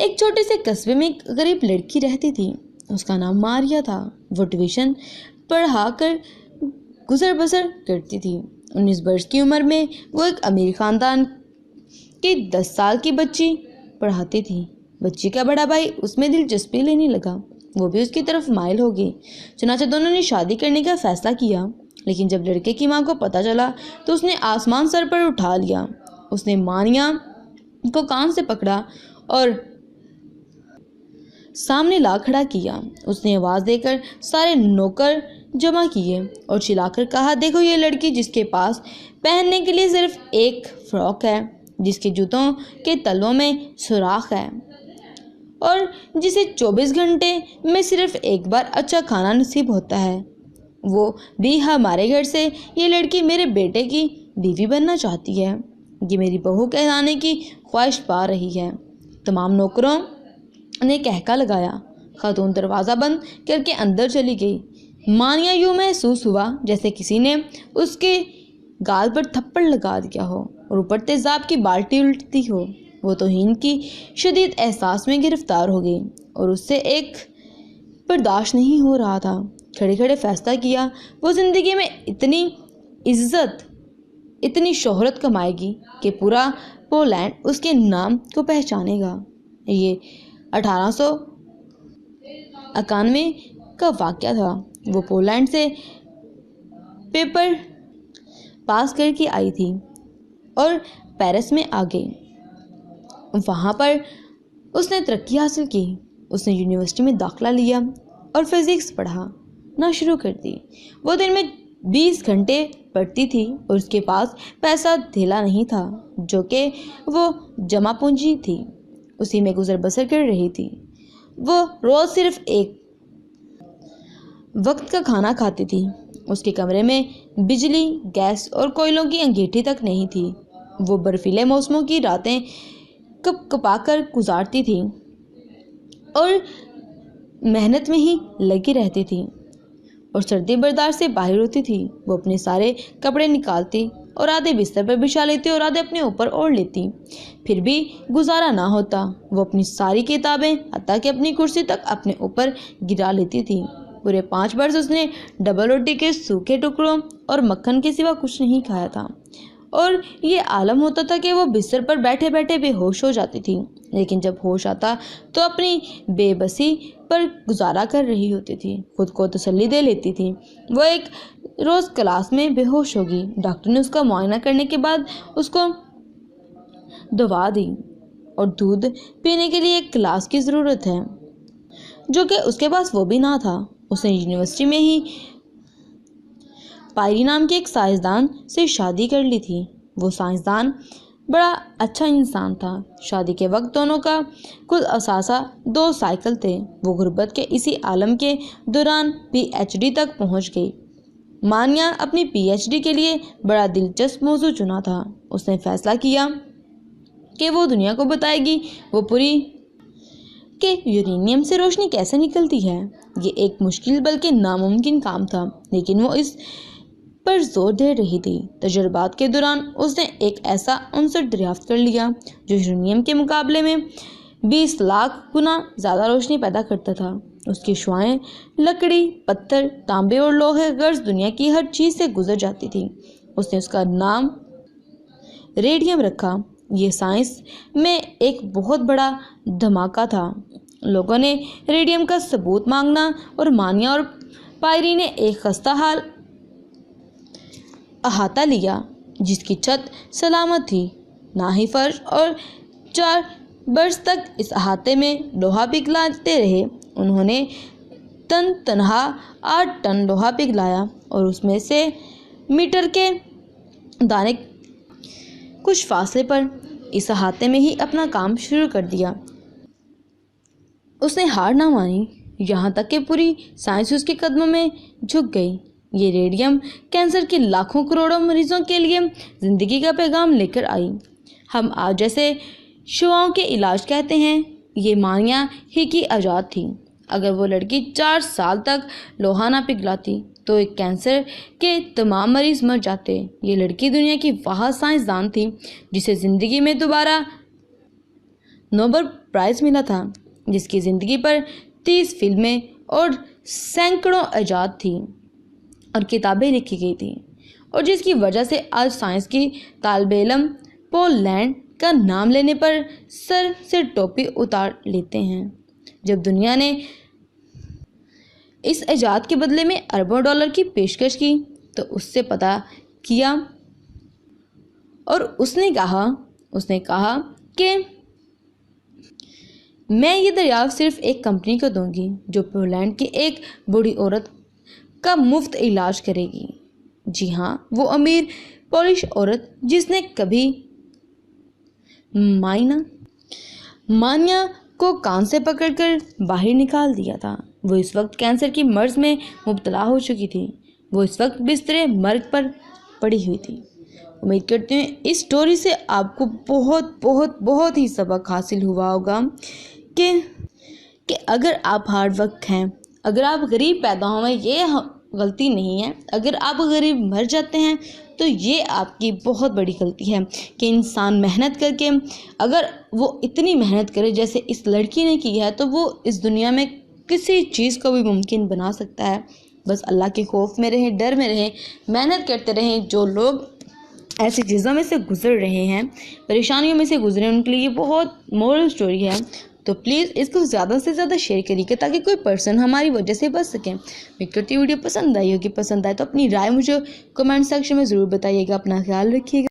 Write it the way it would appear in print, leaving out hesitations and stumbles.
ایک چھوٹے سے قصبے میں ایک غریب لڑکی رہتی تھی، اس کا نام ماریا تھا۔ وہ ٹیوشن پڑھا کر گزر بسر کرتی تھی۔ 19 برس کی عمر میں وہ ایک امیر خاندان کی 10 سال کی بچی پڑھاتی تھی۔ بچی کا بڑا بھائی اس میں دلچسپی لینے لگا، وہ بھی اس کی طرف مائل ہو گئی۔ چنانچہ دونوں نے شادی کرنے کا فیصلہ کیا، لیکن جب لڑکے کی ماں کو پتہ چلا تو اس نے آسمان سر پر اٹھا لیا۔ اس نے ماریا کو کان سے پکڑا اور سامنے لا کھڑا کیا۔ اس نے آواز دے کر سارے نوکر جمع کیے اور چلا کر کہا، دیکھو یہ لڑکی جس کے پاس پہننے کے لیے صرف ایک فراک ہے، جس کے جوتوں کے تلووں میں سوراخ ہے اور جسے 24 گھنٹے میں صرف ایک بار اچھا کھانا نصیب ہوتا ہے، وہ بھی ہمارے گھر سے یہ لڑکی میرے بیٹے کی بیوی بننا چاہتی ہے، یہ میری بہو کہلانے کی خواہش پا رہی ہے۔ تمام نوکروں نے کہکا لگایا۔ خاتون دروازہ بند کر کے اندر چلی گئی۔ ماریا یوں محسوس ہوا جیسے کسی نے اس کے گال پر تھپڑ لگا دیا ہو اور اوپر تیزاب کی بالٹی الٹتی ہو۔ وہ توہین کی شدید احساس میں گرفتار ہو گئی اور اس سے ایک برداشت نہیں ہو رہا تھا۔ کھڑے کھڑے فیصلہ کیا وہ زندگی میں اتنی عزت، اتنی شہرت کمائے گی کہ پورا پولینڈ اس کے نام کو پہچانے گا۔ یہ 1891 کا واقعہ تھا۔ وہ پولینڈ سے پیپر پاس کر کے آئی تھی اور پیرس میں آ گئی۔ وہاں پر اس نے ترقی حاصل کی۔ اس نے یونیورسٹی میں داخلہ لیا اور فزکس پڑھنا شروع کر دی۔ وہ دن میں 20 گھنٹے پڑھتی تھی اور اس کے پاس پیسہ دھیلا نہیں تھا جو کہ وہ جمع پونجی تھی، اسی میں گزر بسر کر رہی تھی۔ وہ روز صرف ایک وقت کا کھانا کھاتی تھی۔ اس کے کمرے میں بجلی، گیس اور کوئلوں کی انگیٹھی تک نہیں تھی۔ وہ برفیلے موسموں کی راتیں کپ کپا کر گزارتی تھی اور محنت میں ہی لگی رہتی تھی اور سردی برداشت سے باہر ہوتی تھی۔ وہ اپنے سارے کپڑے نکالتی اور آدھے بستر پر بچھا لیتی اور آدھے اپنے اوپر اوڑھ لیتی، پھر بھی گزارا نہ ہوتا۔ وہ اپنی ساری کتابیں حتیٰ کہ اپنی کرسی تک اپنے اوپر گرا لیتی تھی۔ پورے 5 برس اس نے ڈبل روٹی کے سوکھے ٹکڑوں اور مکھن کے سوا کچھ نہیں کھایا تھا اور یہ عالم ہوتا تھا کہ وہ بستر پر بیٹھے بیٹھے بے ہوش ہو جاتی تھی، لیکن جب ہوش آتا تو اپنی بے بسی پر گزارا کر رہی ہوتی تھی، خود کو تسلی دے لیتی تھی۔ وہ ایک روز کلاس میں بے ہوش ہوگی۔ ڈاکٹر نے اس کا معائنہ کرنے کے بعد اس کو دوا دی اور دودھ پینے کے لیے ایک گلاس کی ضرورت ہے جو کہ اس کے پاس وہ بھی نہ تھا۔ اس نے یونیورسٹی میں ہی پائری نام کے ایک سائنسدان سے شادی کر لی تھی۔ وہ سائنسدان بڑا اچھا انسان تھا۔ شادی کے وقت دونوں کا کل اثاثہ 2 سائیکل تھے۔ وہ غربت کے اسی عالم کے دوران PhD تک پہنچ گئی۔ ماریا اپنی PhD کے لیے بڑا دلچسپ موضوع چنا تھا۔ اس نے فیصلہ کیا کہ وہ دنیا کو بتائے گی وہ پوری کہ یورینیم سے روشنی کیسے نکلتی ہے۔ یہ ایک مشکل بلکہ ناممکن کام تھا، لیکن وہ اس پر زور دے رہی تھی۔ تجربات کے دوران اس نے ایک ایسا عنصر دریافت کر لیا جو یورینیم کے مقابلے میں 20 لاکھ گنا زیادہ روشنی پیدا کرتا تھا۔ اس کی شعاعیں لکڑی، پتھر، تانبے اور لوہے غرض دنیا کی ہر چیز سے گزر جاتی تھی۔ اس نے اس کا نام ریڈیم رکھا۔ یہ سائنس میں ایک بہت بڑا دھماکہ تھا۔ لوگوں نے ریڈیم کا ثبوت مانگنا اور ماریا اور پائری نے ایک خستہ حال احاطہ لیا جس کی چھت سلامت تھی، نہ ہی فرش، اور 4 برس تک اس احاطے میں لوہا پگھلاتے رہے۔ انہوں نے تنہا 8 ٹن لوہا پگھلایا اور اس میں سے میٹر کے دانے کچھ فاصلے پر اس احاطے میں ہی اپنا کام شروع کر دیا۔ اس نے ہار نہ مانی یہاں تک کہ پوری سائنس اس کے قدموں میں جھک گئی۔ یہ ریڈیم کینسر کے لاکھوں کروڑوں مریضوں کے لیے زندگی کا پیغام لے کر آئی۔ ہم آج جیسے شعاعوں کے علاج کہتے ہیں، یہ ماریا ہی کی ایجاد تھی۔ اگر وہ لڑکی 4 سال تک لوہا نہ پگھلاتی تو ایک کینسر کے تمام مریض مر جاتے۔ یہ لڑکی دنیا کی واحد سائنسدان تھی جسے زندگی میں دوبارہ نوبل پرائز ملا تھا، جس کی زندگی پر 30 فلمیں اور سینکڑوں ایجاد تھی اور کتابیں لکھی گئی تھیں، اور جس کی وجہ سے آج سائنس کی طالب علم پول لینڈ کا نام لینے پر سر سے ٹوپی اتار لیتے ہیں۔ جب دنیا نے اس ایجاد کے بدلے میں اربوں ڈالر کی پیشکش کی تو اس سے پتہ کیا اور اس نے کہا کہ میں یہ دریافت صرف ایک کمپنی کو دوں گی جو پولینڈ کی ایک بوڑھی عورت کا مفت علاج کرے گی۔ جی ہاں، وہ امیر پولش عورت جس نے کبھی مانیا کو کان سے پکڑ کر باہر نکال دیا تھا، وہ اس وقت کینسر کی مرض میں مبتلا ہو چکی تھی۔ وہ اس وقت بستر مرگ پر پڑی ہوئی تھی۔ امید کرتے ہیں اس سٹوری سے آپ کو بہت بہت بہت ہی سبق حاصل ہوا ہوگا کہ اگر آپ ہارڈ ورک ہیں، اگر آپ غریب پیدا ہوئے یہ غلطی نہیں ہے، اگر آپ غریب مر جاتے ہیں تو یہ آپ کی بہت بڑی غلطی ہے کہ انسان محنت کر کے، اگر وہ اتنی محنت کرے جیسے اس لڑکی نے کی ہے تو وہ اس دنیا میں کسی چیز کو بھی ممکن بنا سکتا ہے۔ بس اللہ کے خوف میں رہیں، ڈر میں رہیں، محنت کرتے رہیں۔ جو لوگ ایسی چیزوں میں سے گزر رہے ہیں، پریشانیوں میں سے گزرے، ان کے لیے یہ بہت مورل سٹوری ہے، تو پلیز اس کو زیادہ سے زیادہ شیئر کریے تاکہ کوئی پرسن ہماری وجہ سے بچ سکیں۔ امید کرتی ہوں ویڈیو پسند آئی ہوگی، پسند آئے تو اپنی رائے مجھے کمنٹ سیکشن میں ضرور بتائیے گا۔ اپنا خیال رکھیے گا۔